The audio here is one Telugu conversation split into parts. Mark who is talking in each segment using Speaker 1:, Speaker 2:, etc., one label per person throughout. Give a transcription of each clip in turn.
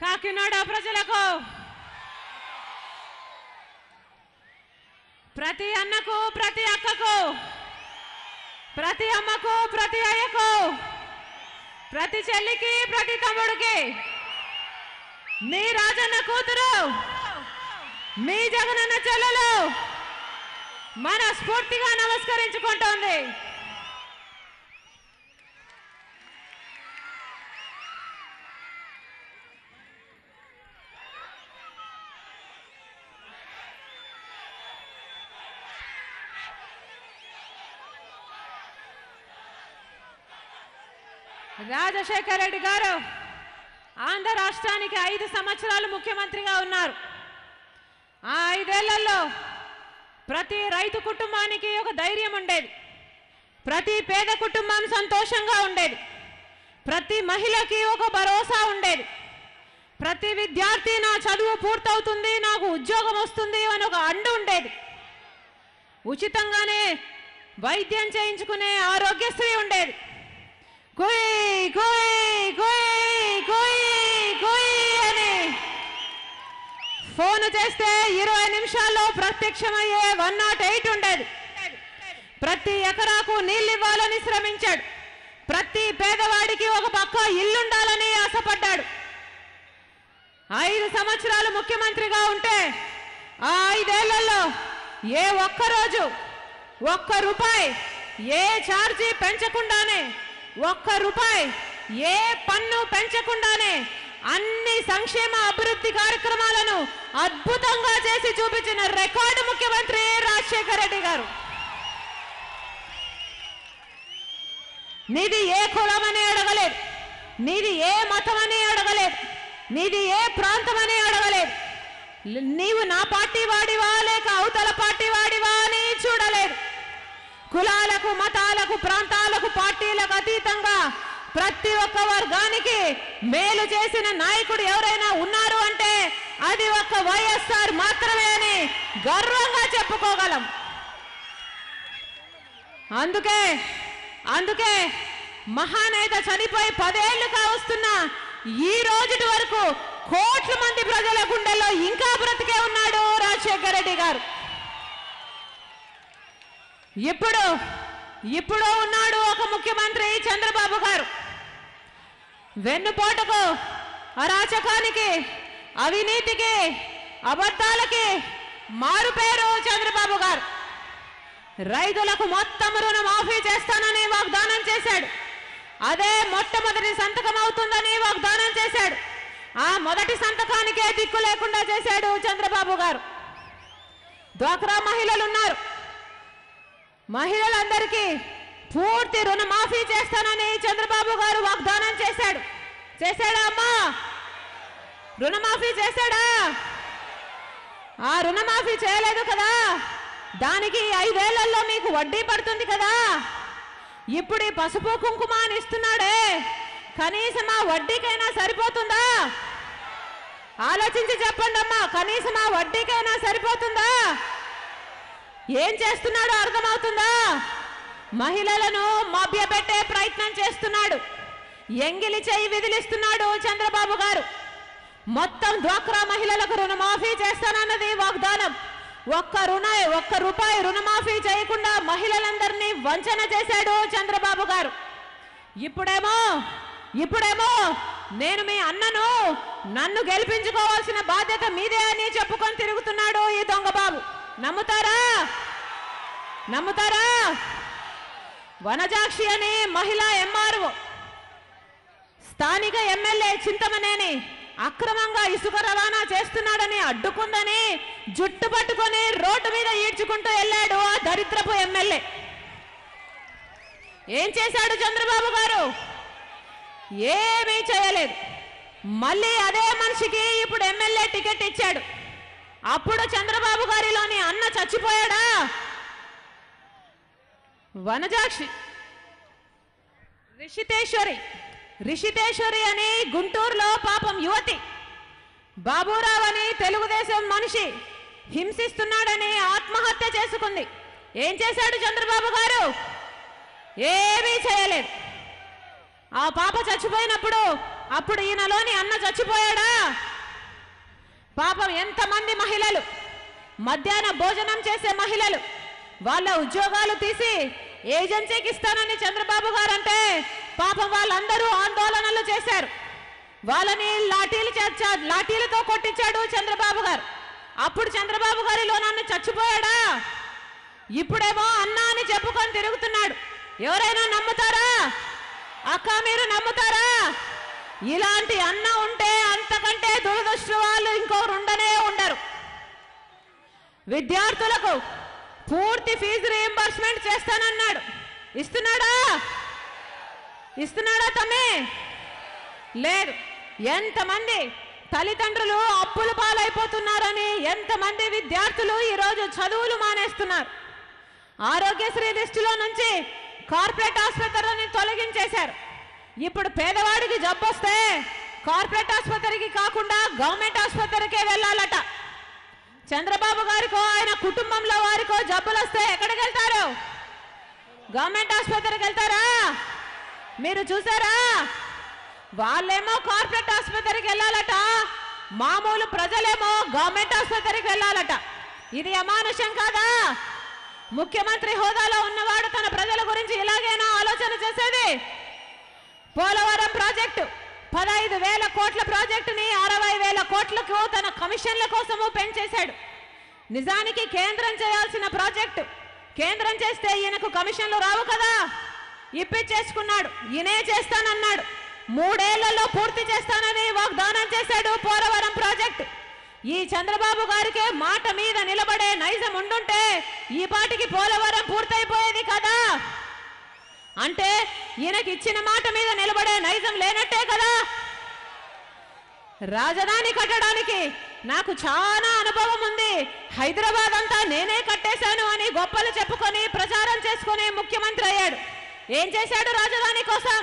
Speaker 1: కాకినాడ ప్రజలకు, ప్రతి అన్నకు, ప్రతి అక్కకు, ప్రతి అమ్మకు, ప్రతి అయ్యకు, ప్రతి చెల్లికి, ప్రతి తమ్ముడికి, మీ రాజన్న కూతురు, మీ జగనన్న చెల్లెలు మనస్ఫూర్తిగా నమస్కరించుకుంటోంది. రాజశేఖర రెడ్డి గారు ఆంధ్ర రాష్ట్రానికి 5 సంవత్సరాలు ముఖ్యమంత్రిగా ఉన్నారు. ఆ 5 ఏళ్లలో ప్రతి రైతు కుటుంబానికి ఒక ధైర్యం ఉండేది, ప్రతి పేద కుటుంబం సంతోషంగా ఉండేది, ప్రతి మహిళకి ఒక భరోసా ఉండేది, ప్రతి విద్యార్థి నా చదువు పూర్తవుతుంది, నాకు ఉద్యోగం వస్తుంది అని ఒక అండు ఉండేది, ఉచితంగానే వైద్యం చేయించుకునే ఆరోగ్యశ్రీ ఉండేది. కోయ్ కోయ్ కోయ్ కోయ్ కోయ్ అని ఫోన్ చేస్తే 20 నిమిషాల్లో ప్రత్యక్షమయ్యే 108 ఉండేది. ప్రతి ఎకరాకు నీళ్ళు ఇవ్వాలని శ్రమించాడు, ప్రతి పేదవాడికి ఒక పక్క ఇల్లుండాలని ఆశపడ్డాడు. 5 సంవత్సరాలు ముఖ్యమంత్రిగా ఉంటే ఆ 5 ఏళ్లలో ఏ ఒక్కరోజు ఒక్క రూపాయి ఏ ఛార్జీ పెంచకుండానే, ఒక్క రూపాయి ఏ పన్ను పెంచకుండానే అన్ని సంక్షేమ అభివృద్ధి కార్యక్రమాలను అద్భుతంగా చేసి చూపించిన రికార్డు ముఖ్యమంత్రి రాజశేఖర రెడ్డి గారు. నీది ఏ కులం అని అడగలేదు, నీది ఏ మతం అని అడగలేదు, నీది ఏ ప్రాంతం అని అడగలేదు, నీవు నా పార్టీ వాడివా లేక అవతల పార్టీ వాడివా అని చూడలేదు. కులాలకు, మతాలకు, ప్రాంతాలకు, పార్టీలకు అతీతంగా ప్రతి ఒక్క వర్గానికి మేలు చేసిన నాయకుడు ఎవరైనా ఉన్నారు అంటే అది ఒక్క వైఎస్ఆర్ మాత్రమే అని గర్వంగా చెప్పుకోగలం. అందుకే మహానేత చనిపోయి 10 ఏళ్లు కావస్తున్న ఈ రోజుటి వరకు కోట్ల మంది ప్రజల గుండెల్లో ఇంకా బ్రతికే ఉన్నాడు రాజశేఖర రెడ్డి గారు. ఇప్పుడు ఉన్నాడు ఒక ముఖ్యమంత్రి చంద్రబాబు గారు. వెన్నుపోటుకు, అరాచకానికి, అవినీతికి, అబద్ధాలకి మారుపేరు చంద్రబాబు గారు. రైతులకు మొత్తం రుణమాఫీ చేస్తానని వాగ్దానం చేశాడు, అదే మొట్టమొదటి సంతకం అవుతుందని వాగ్దానం చేశాడు. ఆ మొదటి సంతకానికే దిక్కు లేకుండా చేశాడు చంద్రబాబు గారు. డ్వాక్రా మహిళలు ఉన్నారు, మహిళలందరికీ పూర్తి రుణమాఫీ చేస్తానని చంద్రబాబు గారు వాగ్దానం చేశాడు. చేశాడా అమ్మా? రుణమాఫీ చేశాడా? ఆ రుణమాఫీ చేయలేదు కదా, దానికి 5 ఏళ్లలో మీకు వడ్డీ పడుతుంది కదా. ఇప్పుడు ఈ పసుపు కుంకుమ అని ఇస్తున్నాడే, కనీసం ఆ వడ్డీకైనా సరిపోతుందా? ఆలోచించి చెప్పండి అమ్మా, కనీసం ఆ వడ్డీకైనా సరిపోతుందా? ఏం చేస్తున్నాడో అర్థమవుతుందా? మహిళలను మభ్యపెట్టే ప్రయత్నం చేస్తున్నాడు, ఎంగిలి చేయి విదిలిస్తున్నాడు చంద్రబాబు గారు. మొత్తం డ్వాక్రా మహిళలకు రుణమాఫీ చేస్తానన్నది వాగ్దానం. ఒక్క రూపాయి రుణమాఫీ చేయకుండా మహిళలందరినీ వంచన చేశాడు చంద్రబాబు గారు. ఇప్పుడేమో నేను మీ అన్నను, నన్ను గెలిపించుకోవాల్సిన బాధ్యత మీదే అని చెప్పుకొని తిరుగుతున్నాడు ఈ దొంగబాబు. నమ్ముతారా? వనజాక్షి అని మహిళా ఎంఆర్ఓ స్థానిక ఎమ్మెల్యే చింతమనేని అక్రమంగా ఇసుక రవాణా చేస్తున్నాడని అడ్డుకుందని జుట్టు పట్టుకొని రోడ్డు మీద ఈడ్చుకుంటూ వెళ్ళాడు ఆ దరిద్రపు ఎమ్మెల్యే. ఏం చేశాడు చంద్రబాబు గారు? ఏమీ చేయలేదు. మళ్ళీ అదే మనిషికి ఇప్పుడు ఎమ్మెల్యే టికెట్ ఇచ్చాడు. అప్పుడు చంద్రబాబు గారిలోని అన్న చచ్చిపోయాడా? వనజాక్షి రిషితేశ్వరి అని గుంటూరులో పాపం యువతి, బాబురావు అని తెలుగుదేశం మనిషి హింసిస్తున్నాడని ఆత్మహత్య చేసుకుంది. ఏం చేశాడు చంద్రబాబు గారు? ఏమీ చేయలేదు. ఆ పాప చచ్చిపోయినప్పుడు అప్పుడు ఈయనలోని అన్న చచ్చిపోయాడా? పాపం ఎంతమంది మహిళలు మధ్యాహ్న భోజనం చేసే మహిళలు వాళ్ళ ఉద్యోగాలు తీసి ఏజెన్సీకి ఇస్తానని చంద్రబాబు గారు అంటే పాపం వాళ్ళందరూ ఆందోళనలు చేశారు. వాళ్ళని లాఠీలతో కొట్టించాడు చంద్రబాబు గారు. అప్పుడు చంద్రబాబు గారిలో నన్ను చచ్చిపోయాడా, ఇప్పుడేమో అన్నా అని చెప్పుకొని తిరుగుతున్నాడు. ఎవరైనా నమ్ముతారా? అక్క మీరు నమ్ముతారా? ఇలాంటి అన్న ఉంటే అంతకంటే దురదృష్ట వాళ్ళు ఇంకొకరు ఉండరు. విద్యార్థులకు పూర్తి ఫీజు రీయింబర్స్మెంట్ చేస్తానన్నాడు. ఇస్తున్నాడా తమ్మి? లేదు. ఎంతమంది తల్లిదండ్రులు అప్పుల పాలైపోతున్నారని ఎంతమంది విద్యార్థులు ఈరోజు చదువులు మానేస్తున్నారు. ఆరోగ్యశ్రీ లిస్టులో నుంచి కార్పొరేట్ ఆసుపత్రులని తొలగించేశారు. ఇప్పుడు పేదవాడికి జబ్బు వస్తే కార్పొరేట్ ఆసుపత్రికి కాకుండా గవర్నమెంట్ ఆసుపత్రికే వెళ్ళాలట. చంద్రబాబు గారికో ఆయన కుటుంబంలో వారికో జబ్బులు వస్తే ఎక్కడికి వెళ్తారు? గవర్నమెంట్ ఆసుపత్రికి వెళ్తారా? మీరు చూసారా? వాళ్ళేమో కార్పొరేట్ ఆసుపత్రికి వెళ్ళాలట, మామూలు ప్రజలేమో గవర్నమెంట్ ఆసుపత్రికి వెళ్ళాలట. ఇది అమానుషం కాదా? ముఖ్యమంత్రి హోదాలో ఉన్నవాడు తన ప్రజల గురించి ఇలాగైనా ఆలోచన చేసేది? పోలవరం ప్రాజెక్టు 15,000 కోట్ల ప్రాజెక్టుని 60,000 కోట్లకు తన కమిషన్ల కోసము పెంచేశాడు. నిజానికి కేంద్రం చేయాల్సిన ప్రాజెక్టు కేంద్రం చేస్తే ఈయనకు కమిషన్లు రావు కదా, ఇప్పించేసుకున్నాడు. ఈయనే చేస్తానన్నాడు. 3 ఏళ్లలో పూర్తి చేస్తానని వాగ్దానం చేశాడు పోలవరం ప్రాజెక్టు. ఈ చంద్రబాబు గారికి మాట మీద నిలబడే నైజం ఉండుంటే ఈ పాటికి పోలవరం పూర్తయిపోయేది కదా. అంటే ఈయనకి ఇచ్చిన మాట మీద నిలబడే నైజం లేనట్టే కదా. రాజధాని కట్టడానికి నాకు చాలా అనుభవం ఉంది, హైదరాబాద్ అంతా నేనే కట్టేశాను అని గొప్పలు చెప్పుకొని ప్రచారం చేసుకుని ముఖ్యమంత్రి అయ్యాడు. ఏం చేశాడు రాజధాని కోసం?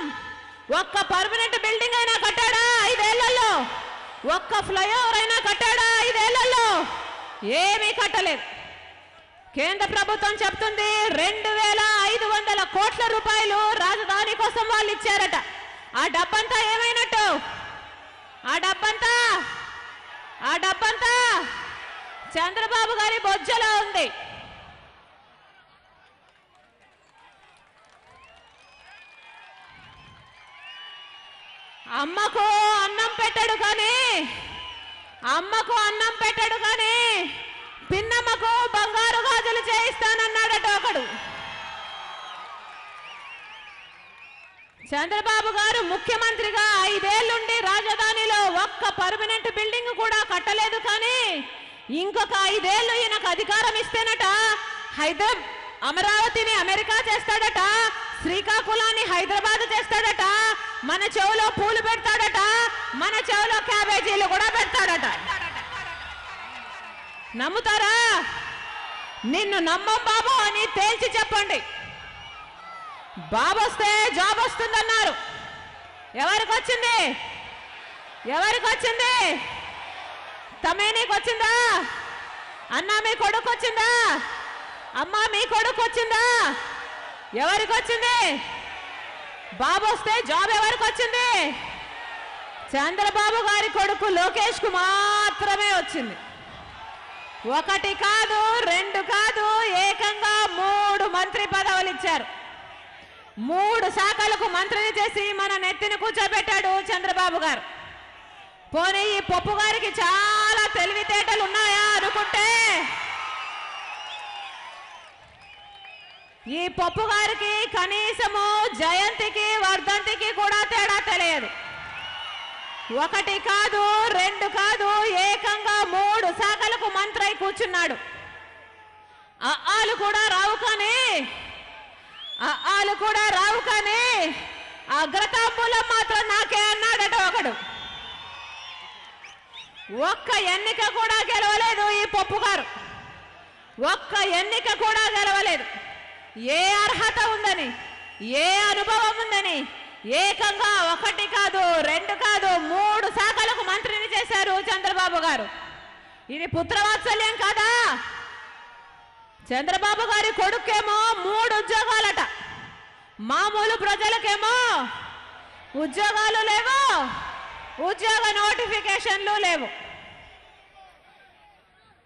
Speaker 1: ఒక్క పర్మనెంట్ బిల్డింగ్ అయినా కట్టాడా 5 ఏళ్లలో? ఒక్క ఫ్లైఓవర్ అయినా కట్టాడా 5 ఏళ్లలో? ఏమీ కట్టలేదు. కేంద్ర ప్రభుత్వం చెప్తుంది 2,500 కోట్ల రూపాయలు రాజధాని కోసం వాళ్ళు ఇచ్చారట. ఆ డబ్బంతా ఏమైనట్టు? ఆ డబ్బంతా చంద్రబాబు గారి బొజ్జలో ఉంది. అమ్మకు అన్నం పెట్టడు కానీ పిన్నమ్మకు బంగారు గాజులు చేయిస్తానన్నాడట ఒకడు. చంద్రబాబు గారు ముఖ్యమంత్రిగా 5 ఏళ్లుండి రాజధానిలో ఒక్క పర్మనెంట్ బిల్డింగ్ కూడా కట్టలేదు. కానీ ఇంకొక 5 ఏళ్లు ఈయనకు అధికారం ఇస్తేనట అమరావతిని అమెరికా చేస్తాడట, శ్రీకాకుళాన్ని హైదరాబాద్ చేస్తాడట, మన చెవులో పూలు పెడతాడట, మన చెవులో క్యాబేజీలు కూడా పెడతాడట. నమ్ముతారా? నిన్ను నమ్మం బాబు అని తేల్చి చెప్పండి. బాబు వస్తే జాబ్ వస్తుందన్నారు. ఎవరికి వచ్చింది? తమే నీకు వచ్చిందా? అన్న మీ కొడుకు వచ్చిందా? అమ్మ మీ కొడుకు వచ్చిందా? ఎవరికి వచ్చింది? బాబు వస్తే జాబ్ ఎవరికి వచ్చింది? చంద్రబాబు గారి కొడుకు లోకేష్ కు మాత్రమే వచ్చింది. 1 కాదు 2 కాదు, ఏకంగా 3 మంత్రి పదవులు ఇచ్చారు. 3 శాఖలకు మంత్రిని చేసి మన నెత్తిని కూర్చోబెట్టాడు చంద్రబాబు గారు. పోనీ ఈ పప్పు గారికి చాలా తెలివితేటలు ఉన్నాయా అనుకుంటే ఈ పప్పు గారికి కనీసము జయంతికి వర్ధంతికి కూడా తేడా తెలియదు. 1 కాదు 2 కాదు, ఏకంగా 3 శాఖలకు మంత్రి అయి కూర్చున్నాడు. అఆలు కూడా రావు కానీ అగ్రతాంబూలం మాత్రం నాకే అన్నాడట ఒకడు. ఒక్క ఎన్నిక కూడా గెలవలేదు ఈ పప్పు గారు. ఒక్క ఎన్నిక కూడా గెలవలేదు. ఏ అర్హత ఉందని, ఏ అనుభవం ఉందని ఏకంగా 1 కాదు 2 కాదు 3 శాఖలకు మంత్రిని చేశారు చంద్రబాబు గారు. ఇది పుత్రవాత్సల్యం కాదా? చంద్రబాబు గారి కొడుకేమో 3 ఉద్యోగాలట, మామూలు ప్రజలకేమో ఉద్యోగాలు లేవు, ఉద్యోగ నోటిఫికేషన్లు లేవు.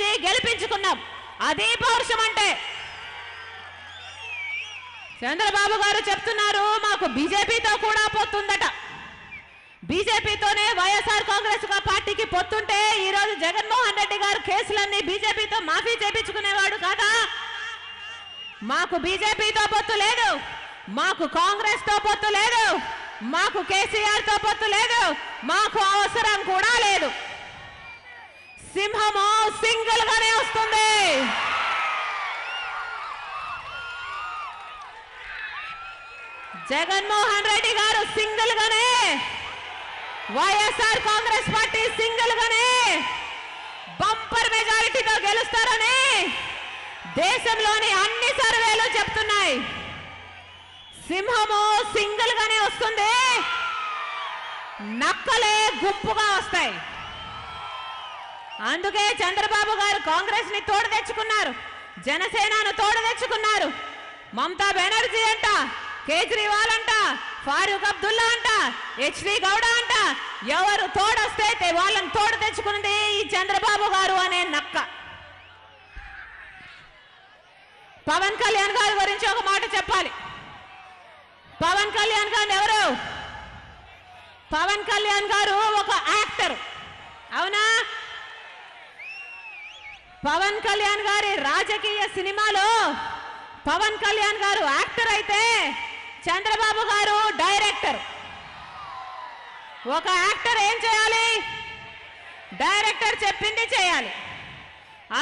Speaker 1: ఓట్లేయించి గెలిపించుకున్నాం. అదే పౌరుషం అంటే. చంద్రబాబు గారు చెప్తున్నారు మాకు బీజేపీతో కూడా పొత్తుందట. బీజేపీతోనే వైఎస్ఆర్ కాంగ్రెస్ పార్టీకి పొత్తుంటే ఈరోజు జగన్మోహన్ రెడ్డి గారు కేసులన్నీ బీజేపీతో మాఫీ చేపించుకునేవాడు కాదా? మాకు బీజేపీతో పొత్తు లేదు, మాకు కాంగ్రెస్ తో పొత్తు లేదు, మాకు కేసీఆర్ తో పొత్తు లేదు, మాకు అవసరం కూడా లేదు. సింహము సింగిల్ గానే వస్తుంది. జగన్మోహన్ రెడ్డి గారు సింగిల్ గానే, వైఎస్ఆర్ కాంగ్రెస్ పార్టీ సింగిల్ గానే బంపర్ మెజారిటీతో గెలుస్తారని దేశంలోని అన్ని సర్వేలు చెప్తున్నాయి. సింహము సింగిల్ గానే వస్తుంది, నక్కలే గుంపుగా వస్తాయి. అందుకే చంద్రబాబు గారు కాంగ్రెస్ ని తోడు తెచ్చుకున్నారు, జనసేనను తోడు తెచ్చుకున్నారు. మమతా బెనర్జీ అంట, కేజ్రీవాల్ అంట, ఫారూక్ అబ్దుల్లా అంట, హెచ్డి గౌడ అంట, ఎవరు తోడొస్తే వాళ్ళని తోడు తెచ్చుకున్నది ఈ చంద్రబాబు గారు అనే నక్క. పవన్ కళ్యాణ్ గారి గురించి ఒక మాట చెప్పాలి. పవన్ కళ్యాణ్ గారు ఎవరు? పవన్ కళ్యాణ్ గారు ఒక యాక్టర్, అవునా? పవన్ కళ్యాణ్ గారి రాజకీయ సినిమాలో పవన్ కళ్యాణ్ గారు యాక్టర్ అయితే చంద్రబాబు గారు డైరెక్టర్. ఒక యాక్టర్ ఏం చేయాలి? డైరెక్టర్ చెప్పింది చేయాలి.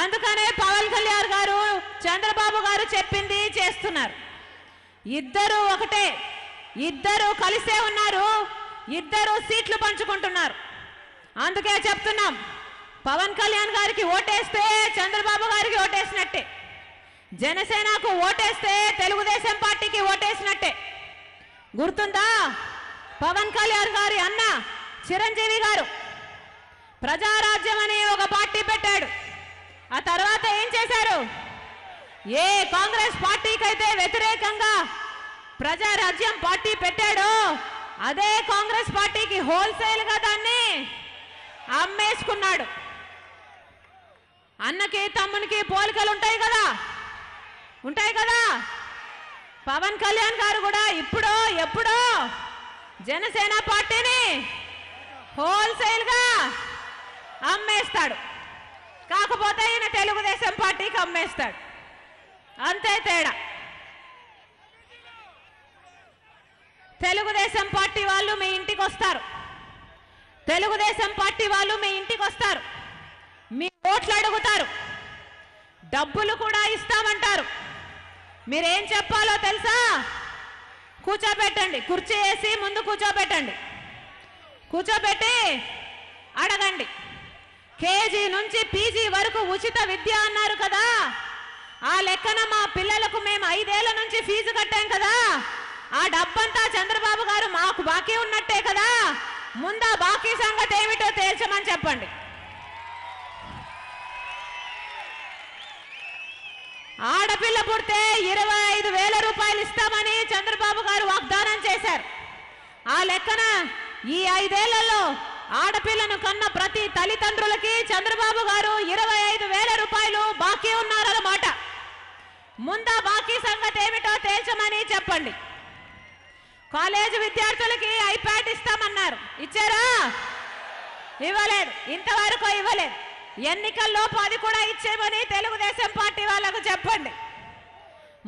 Speaker 1: అందుకనే పవన్ కళ్యాణ్ గారు చంద్రబాబు గారు చెప్పింది చేస్తున్నారు. ఇద్దరు ఒకటే, ఇద్దరు కలిసే ఉన్నారు, ఇద్దరు సీట్లు పంచుకుంటున్నారు. అందుకే చెప్తున్నాం, పవన్ కళ్యాణ్ గారికి ఓటేస్తే చంద్రబాబు గారికి ఓటేసినట్టే, జనసేనకు ఓటేస్తే తెలుగుదేశం పార్టీకి ఓటేసినట్టే. గుర్తుందా? పవన్ కళ్యాణ్ గారి అన్న చిరంజీవి గారు ప్రజారాజ్యం అనే ఒక పార్టీ పెట్టాడు. ఆ తర్వాత ఏం చేశారు? ఏ కాంగ్రెస్ పార్టీకైతే వ్యతిరేకంగా ప్రజారాజ్యం పార్టీ పెట్టాడో అదే కాంగ్రెస్ పార్టీకి హోల్సేల్ గా దాన్ని అమ్మేసుకున్నాడు. అన్నకి తమ్మునికి పోలికలు ఉంటాయి కదా, ఉంటాయి కదా. పవన్ కళ్యాణ్ గారు కూడా ఇప్పుడో ఎప్పుడో జనసేన పార్టీని హోల్సేల్ గా అమ్మేస్తాడు. కాకపోతే ఈయన తెలుగుదేశం పార్టీకి అమ్మేస్తాడు, అంతే తేడా. తెలుగుదేశం పార్టీ వాళ్ళు మీ ఇంటికి వస్తారు, తెలుగుదేశం పార్టీ వాళ్ళు మీ ఇంటికి వస్తారు, మీ ఓట్లు అడుగుతారు, డబ్బులు కూడా ఇస్తామంటారు. మీరేం చెప్పాలో తెలుసా? కూర్చోబెట్టండి, కుర్చీ వేసి ముందు కూర్చోబెట్టండి, కూర్చోబెట్టి అడగండి. కేజీ నుంచి పీజీ వరకు ఉచిత విద్య అన్నారు కదా, ఆ లెక్కన మా పిల్లలకు మేము 5 ఏళ్ల నుంచి ఫీజు కట్టాం కదా, ఆ డబ్బంతా చంద్రబాబు గారు మాకు బాకీ ఉన్నట్టే కదా, ముందా బాకీ సంగతి ఏమిటో తేల్చమని చెప్పండి. ఆడపిల్ల పుడితే 25,000 రూపాయలు ఇస్తామని చంద్రబాబు గారు వాగ్దానం చేశారు. ఆ లెక్కన ఈ 5 ఏళ్లలో ఆడపిల్లను కన్న ప్రతి తల్లిదండ్రులకి చంద్రబాబు గారు 25,000 రూపాయలు బాకీ ఉన్నారన్నమాట. ముందా బాకీ సంగతి ఏమిటో తేల్చమని చెప్పండి. కాలేజీ విద్యార్థులకి ఐప్యాడ్ ఇస్తామన్నారు, ఇచ్చారా? ఇవ్వలేదు, ఇంతవరకు ఇవ్వలేదు. ఎన్నికల్లోపు అది కూడా ఇచ్చేమని తెలుగుదేశం పార్టీ వాళ్ళకు చెప్పండి.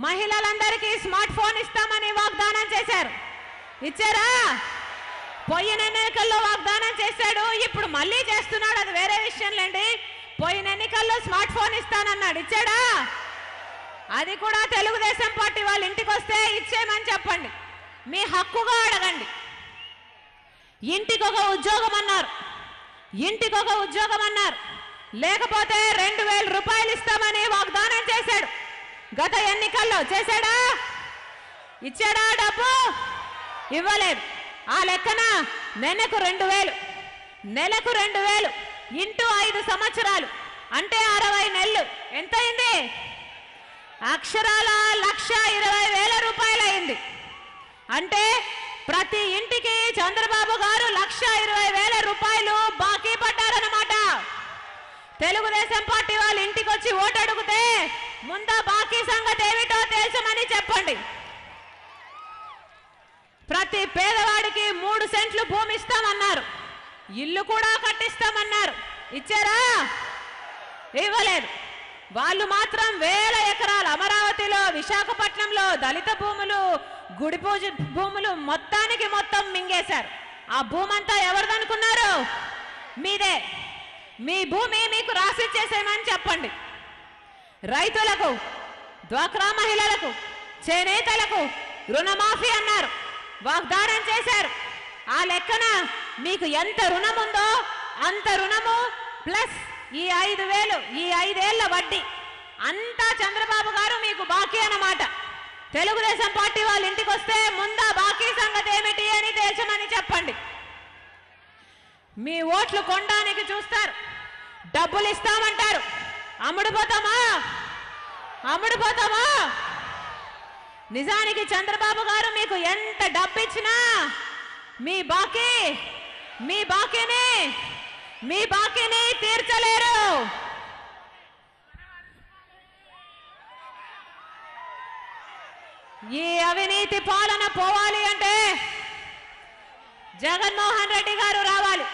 Speaker 1: మహిళలందరికీ స్మార్ట్ ఫోన్ ఇస్తామని వాగ్దానం చేశారు, ఇచ్చారా? పోయిన ఎన్నికల్లో వాగ్దానం చేశాడు, ఇప్పుడు మళ్ళీ చేస్తున్నాడు, అది వేరే విషయంలేండి. పోయిన ఎన్నికల్లో స్మార్ట్ ఫోన్ ఇస్తానన్నాడు, ఇచ్చాడా? అది కూడా తెలుగుదేశం పార్టీ వాళ్ళ ఇంటికి వస్తే ఇచ్చేమని చెప్పండి, మీ హక్కుగా అడగండి. ఇంటికి ఒక ఉద్యోగం అన్నారు, ఇంటికి ఒక ఉద్యోగం అన్నారు, లేకపోతే 2,000 రూపాయలు ఇస్తామని వాగ్దానం చేశాడు. గత ఎన్నికల్లో చేశాడా? ఇచ్చాడా? డబ్బు ఇవ్వలేదు. ఆ లెక్కన నెలకు 2,000, నెలకు 2,000 ఇంటూ 5 సంవత్సరాలు అంటే 60 నెలలు ఎంతైంది? అక్షరాల 1,20,000 రూపాయలు అయింది. అంటే ప్రతి ఇంటికి చంద్రబాబు గారు 1,20,000 రూపాయలు బాకీ పడ్డారన్నమాట. తెలుగుదేశం పార్టీ వాళ్ళు వచ్చి ఓటు అడిగితే ముందా బాకీ సంగతి ఏమిటో తెలుసమని చెప్పండి. ప్రతి పేదవాడికి 3 సెంట్లు భూమి ఇస్తామన్నారు, ఇల్లు కూడా కట్టిస్తామన్నారు. ఇచ్చారా? ఇవ్వలేదు. వాళ్ళు మాత్రం వేల ఎకరాలు అమరావతిలో, విశాఖపట్నంలో దళిత భూములు, గుడి పూజ భూములు మొత్తానికి మొత్తం మింగేశారు. ఆ భూమి అంతా ఎవరిదనుకున్నారు? మీదే. మీ భూమి మీకు రాసిచ్చేసేమని చెప్పండి. రైతులకు, డ్వాక్రా మహిళలకు, చేనేతలకు రుణమాఫీ అన్నారు, వాగ్దానం చేశారు. ఆ లెక్కన మీకు ఎంత రుణం ఉందో అంత రుణము ప్లస్ ఈ 5,000, ఈ 5 ఏళ్ల వడ్డీ అంతా చంద్రబాబు గారు మీకు బాకీ అన్నమాట. తెలుగుదేశం పార్టీ వాళ్ళ ఇంటికి వస్తే ముందా బాకీ సంగతి ఏమిటి అని దేశమని చెప్పండి. మీ ఓట్లు కొనడానికి చూస్తారు, డబ్బులు ఇస్తామంటారు. అమ్ముడుపోతామా? అమ్ముడుపోతామా? నిజానికి చంద్రబాబు గారు మీకు ఎంత డబ్బు ఇచ్చినా మీ బాకీని తీర్చలేరు. ఈ అవినీతి పాలన పోవాలి అంటే జగన్మోహన్ రెడ్డి గారు రావాలి.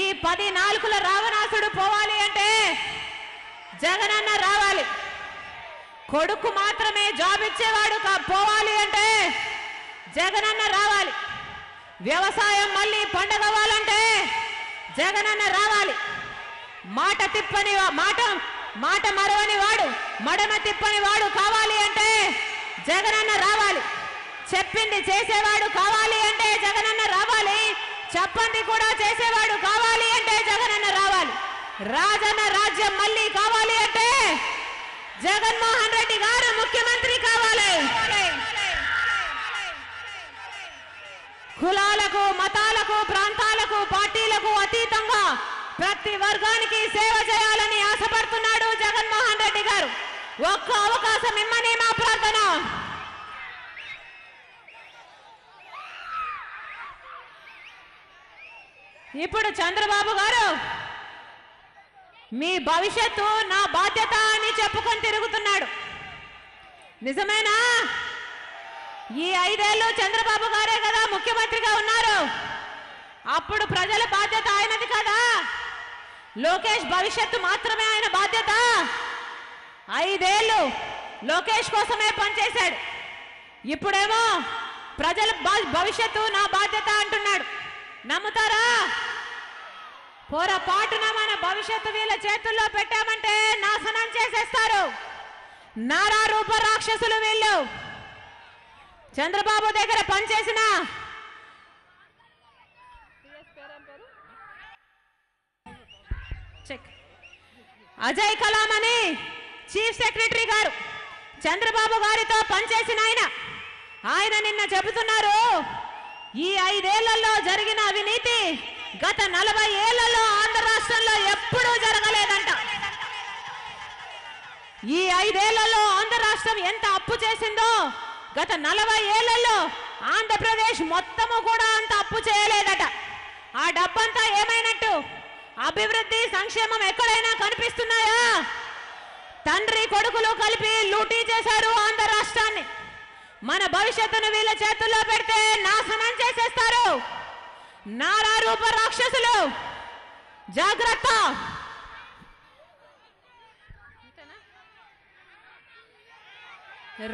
Speaker 1: ఈ 10 నాలుకల రావణాసుడు పోవాలి అంటే జగనన్న రావాలి. కొడుకు మాత్రమే జాబ్ ఇచ్చేవాడు పోవాలి అంటే జగనన్న రావాలి. వ్యవసాయం మళ్ళీ పండగవ్వాలంటే జగనన్న రావాలి. మాట మరవని వాడు, మడమ తిప్పని వాడు కావాలి అంటే జగనన్న రావాలి. చెప్పింది చేసేవాడు కావాలి అంటే జగనన్న రావాలి. చెప్పండి కూడా చేసేవాడు కావాలి అంటే జగనన్న రావాలి. రాజన్న రాజ్యం మళ్ళీ కావాలి అంటే జగన్మోహన్ రెడ్డి గారు ముఖ్యమంత్రి కావాలి. కులాలకు, మతాలకు, ప్రాంతాలకు, పార్టీలకు అతీతంగా ప్రతి వర్గానికి సేవ చేయాలని ఆశపడుతున్నాడు జగన్మోహన్ రెడ్డి గారు. ఒక్క అవకాశం ఇమ్మని మా ప్రార్థన. ఇప్పుడు చంద్రబాబు గారు మీ భవిష్యత్తు నా బాధ్యత అని చెప్పుకొని తిరుగుతున్నాడు. నిజమేనా? ఈ 5 ఏళ్ళు చంద్రబాబు గారే కదా ముఖ్యమంత్రిగా ఉన్నారు. అప్పుడు ప్రజల బాధ్యత ఆయనది కదా. లోకేష్ భవిష్యత్తు మాత్రమే ఆయన బాధ్యత. 5 ఏళ్ళు లోకేష్ కోసమే పనిచేశాడు. ఇప్పుడేమో ప్రజల భవిష్యత్తు నా బాధ్యత అంటున్నాడు. నమ్ముతారా? పొరపాటున మన భవిష్యత్తు వీళ్ళ చేతుల్లో పెట్టామంటే నాశనం చేసేస్తారు. నారా రూప రాక్షసులు వీళ్ళు. చంద్రబాబు దగ్గర పనిచేసిన అజయ్ కలాం అని చీఫ్ సెక్రటరీ గారు చంద్రబాబు గారితో పనిచేసిన ఆయన నిన్న చెబుతున్నారు, ఈ 5 ఏళ్లలో జరిగిన అవినీతి గత 40 ఏళ్లలో ఆంధ్ర రాష్ట్రంలో ఎప్పుడూ జరగలేదంట. ఈ 5 ఏళ్లలో ఆంధ్ర రాష్ట్రం ఎంత అప్పు చేసిందో గత 40 ఏళ్లలో ఆంధ్రప్రదేశ్ మొత్తము కూడా అంత అప్పు చేయలేదట. ఆ డబ్బంతా ఏమైనట్టు? అభివృద్ధి, సంక్షేమం ఎక్కడైనా కనిపిస్తున్నాయా? తండ్రి కొడుకులు కలిపి లూటీ చేశారు ఆంధ్ర రాష్ట్రాన్ని. మన భవిష్యత్తును వీళ్ళ చేతుల్లో పెడితే నాశనం చేసేస్తారు. నారా రూప రాక్షసులు, జాగ్రత్త.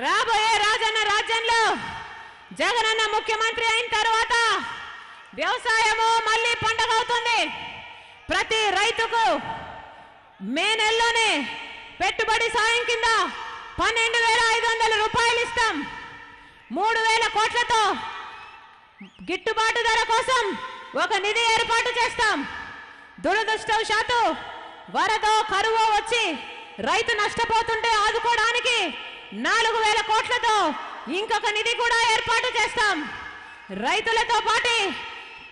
Speaker 1: రాబోయే రాజన్న రాజ్యంలో జగనన్న ముఖ్యమంత్రి అయిన తర్వాత వ్యవసాయము మళ్ళీ పండగ అవుతుంది. ప్రతి రైతుకు మే నెలలోనే పెట్టుబడి సాయం కింద 12,500 రూపాయలు ఇస్తాం. 3,000 కోట్లతో గిట్టుబాటు ధర కోసం ఒక నిధి ఏర్పాటు చేస్తాం. దురదృష్టవశాత్తు వరదో కరువు వచ్చి రైతు నష్టపోతుంటే ఆదుకోవడానికి 4,000 కోట్లతో ఇంకొక నిధి కూడా ఏర్పాటు చేస్తాం. రైతులతో పాటు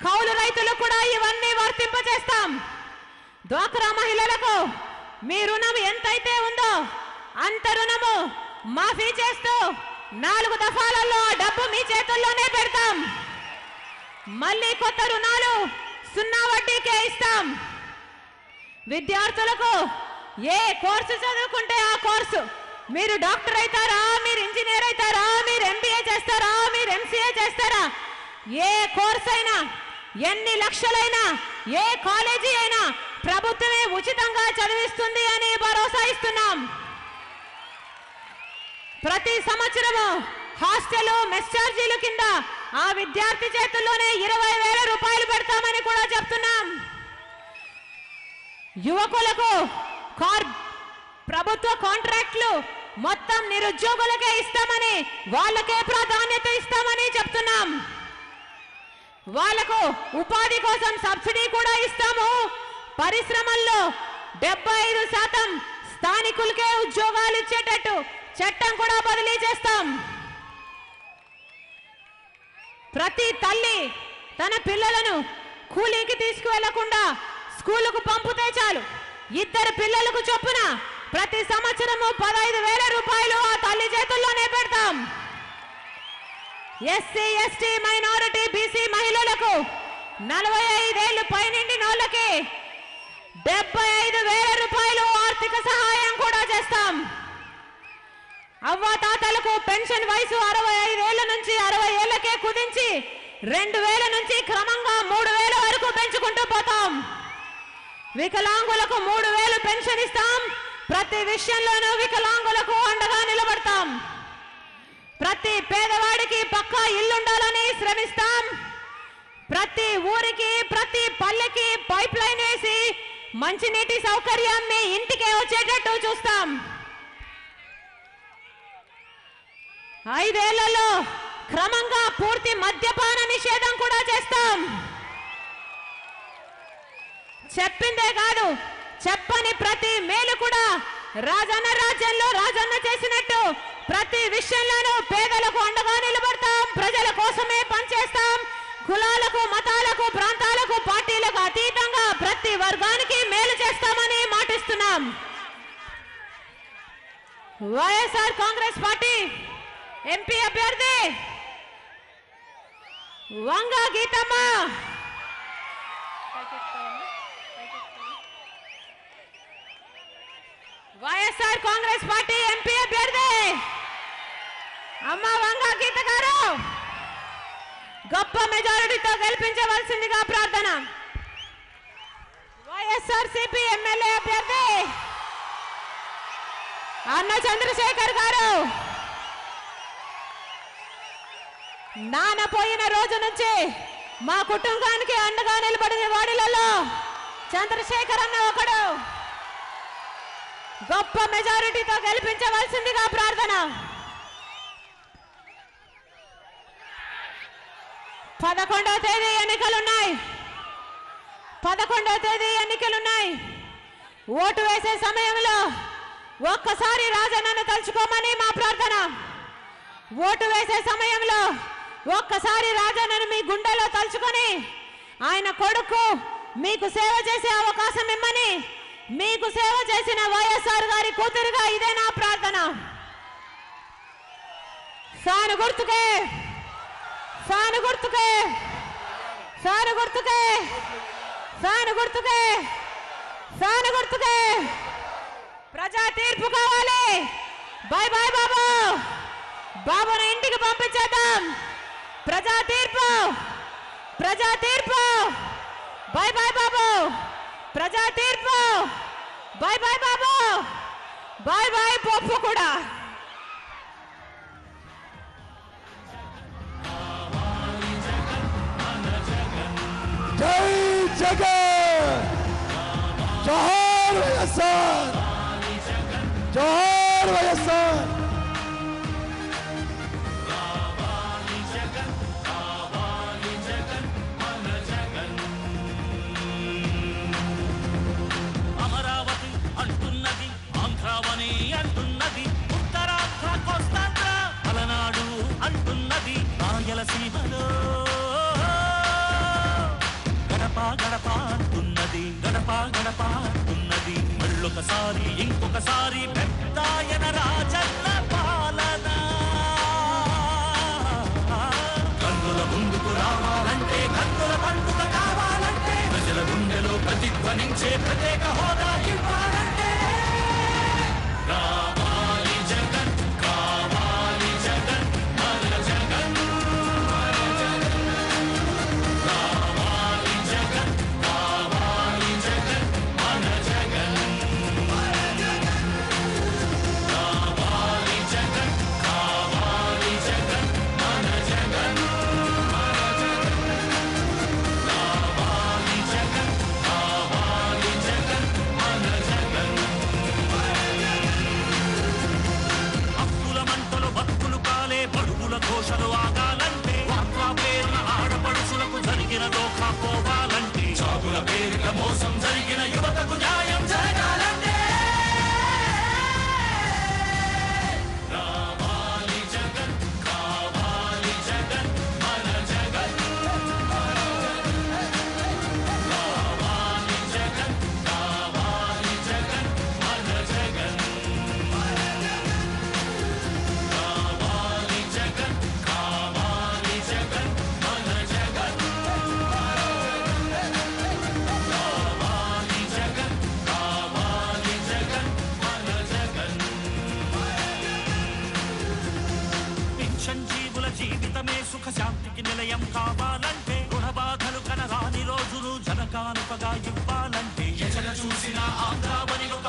Speaker 1: కౌలు రైతులు కూడా ఇవన్నీ వర్తింపజేస్తాం. డ్వాక్రా మహిళలకు మీ రుణం ఎంతైతే ఉందో అంత రుణము మాఫీ చేస్తూ 4 దఫాలలో డబ్బు మీ చేతుల్లోనే పెడతాం. మళ్ళీ కొత్త రుణాలు 0 వడ్డీకే ఇస్తాం. విద్యార్థులకు ఏ కోర్సు చదువుకుంటే ఆ కోర్సు, మీరు డాక్టర్ అవుతారా, మీరు ఇంజనీర్ అవుతారా, మీరు ఎంబీఏ చేస్తారా, మీరు ఎంసీఏ చేస్తారా, ఏ కోర్సు అయినా, ఎన్ని లక్షలైనా, ఏ కాలేజీ అయినా ప్రభుత్వమే ఉచితంగా చదివిస్తుంది అని భరోసా ఇస్తున్నాం. ప్రతి సంవత్సరము హాస్టల్ మెస్ ఛార్జీల కింద ఆ విద్యార్థి చేతుల్లోనే 20,000 రూపాయలు పెడతామని కూడా చెప్తున్నాం. యువకులకు ప్రభుత్వ కాంట్రాక్టులు మొత్తం నిరుద్యోగులకే ఇస్తామని, వాళ్ళకే ప్రాధాన్యత ఇస్తామని చెప్తున్నాం. వాళ్లకు ఉపాధి కోసం సబ్సిడీ కూడా ఇస్తాము. పరిశ్రమల్లో 75% స్థానికులకే ఉద్యోగాలు ఇచ్చేటట్టు చట్టం కూడా బదిలీ చేస్తాం. ప్రతి తల్లి తన పిల్లలను కూలీకి తీసుకువెళ్లకుండా స్కూలుకు పంపితే చాలు, 2 పిల్లలకు చొప్పున ప్రతి సంవత్సరము 15,000 రూపాయలు ఆ తల్లి చేతుల్లోనే పెడతాం. ఎస్సీ ఎస్టీ మైనారిటీ బీసీ మహిళలకు 45 ఏళ్లు పైనిండిన వాళ్ళకి 75,000 రూపాయలు ఆర్థిక సహాయం కూడా చేస్తాం. అవ్వాతాతలకు పెన్షన్ వయసు 65 ఏళ్ల నుంచి 60 ఏళ్లకే కుదించి 2,000 నుంచి క్రమంగా 3,000 వరకు పెంచుకుంటూ పోతాం. వికలాంగులకు 3,000 పెన్షన్ ఇస్తాం. ప్రతి విషయంలోనూ వికలాంగులకు అండగా నిలబడతాం. ప్రతి పేదవాడికి పక్కా ఇల్లుండాలని శ్రమిస్తాం. ప్రతి ఊరికి, ప్రతి పల్లెకి పైప్ లైన్ వేసి మంచినీటి సౌకర్యం మీ ఇంటికే వచ్చేటట్టు చూస్తాం. 5 ఏళ్లలో క్రమంగా పూర్తి మద్యపాన నిషేధం కూడా చేస్తాం. చెప్పిందే కాదు, చెప్పని ప్రతి మేలు కూడా రాజన్న రాజ్యంలో రాజన్న చేసినట్టు ప్రతి విషయంలోనూ పేదలకు అండగా నిలబడతాం. ప్రజల కోసమే పనిచేస్తాం. కులాలకు, మతాలకు, ప్రాంతాలకు, పార్టీలకు అతీతంగా ప్రతి వర్గానికి మేలు చేస్తామని మాటిస్తున్నాం. వైఎస్ఆర్ కాంగ్రెస్ పార్టీ ఎంపీ అభ్యర్థి వంగ గీతమ్మ వైఎస్ఆర్ కాంగ్రెస్ పార్టీ ఎంపీ అభ్యర్థి అమ్మ వంగ గీత గారు గొప్ప మెజారిటీతో గెలిపించవలసిందిగా ప్రార్థన. వైఎస్ఆర్ సిపి ఎమ్మెల్యే అభ్యర్థి అన్న చంద్రశేఖర్ గారు నాన్న పోయిన రోజు నుంచి మా కుటుంబానికి అండగా నిలబడిన వాడిలలో చంద్రశేఖర్ అన్న ఒకడు. గొప్ప మెజారిటీతో గెలిపించవలసిందిగా ప్రార్థన. 11వ తేదీ ఎన్నికలున్నాయి. 11వ తేదీ ఎన్నికలున్నాయి. ఓటు వేసే సమయంలో ఒక్కసారి రాజన్నను తలుచుకోమని మా ప్రార్థన. ఓటు వేసే సమయంలో ఒక్కసారి రాజన్నను మీ గుండెలో తలుచుకొని ఆయన కొడుకు మీకు సేవ చేసే అవకాశం ఇమ్మని, మీకు సేవ చేసిన వైఎస్ఆర్ గారి కూతురుగా ఇదే నా ప్రార్థన. ఫ్యాను గుర్తుకే, ఫ్యాను గుర్తుకే, ఫ్యాను గుర్తుకే, ఫ్యాను గుర్తుకే, ఫ్యాను గుర్తుకే. ప్రజా తీర్పు కావాలి. బాయ్ బాయ్ బాబు, బాబును ఇంటికి పంపించేద్దాం. ప్రజా తీర్పు, ప్రజా తీర్పు. బాయ్ బాయ్ బాబు, ప్రజా తీర్పు. బాయ్ బాయ్ బాబు, బాయ్ బాయ్ పప్పు కూడా.
Speaker 2: జై జగన్, జోహార్ వైఎస్ఆర్, జోహార్ వైఎస్ఆర్.
Speaker 3: అమరావతి అంటున్నది, ఆంధ్రావని అంటున్నది, ఉత్తరాంధ్ర కోస్తాంధ్ర పలనాడు అంటున్నది, రాయలసీమలో గడప గడప అంటున్నది, గడప గడప అంటున్నది. మళ్ళొకసారి ఇంకొకసారి పెద్దాయన రాజన్న పాలన. కన్నుల ముందుకు రావాలంటే, కన్నుల పండుగ కావాలంటే, ప్రజల గుండెలో ప్రతిధ్వనించే ప్రత్యేక హోదా ఇవ్వాలంటే సంజీవుల జీవితమే సుఖ శాంతికి నిలయం కావాలంటే రుణ బాధలు కనరాని రోజులు జనకానుకగా ఇవ్వాలంటే ఎచన చూసిన ఆంధ్రావని ఒక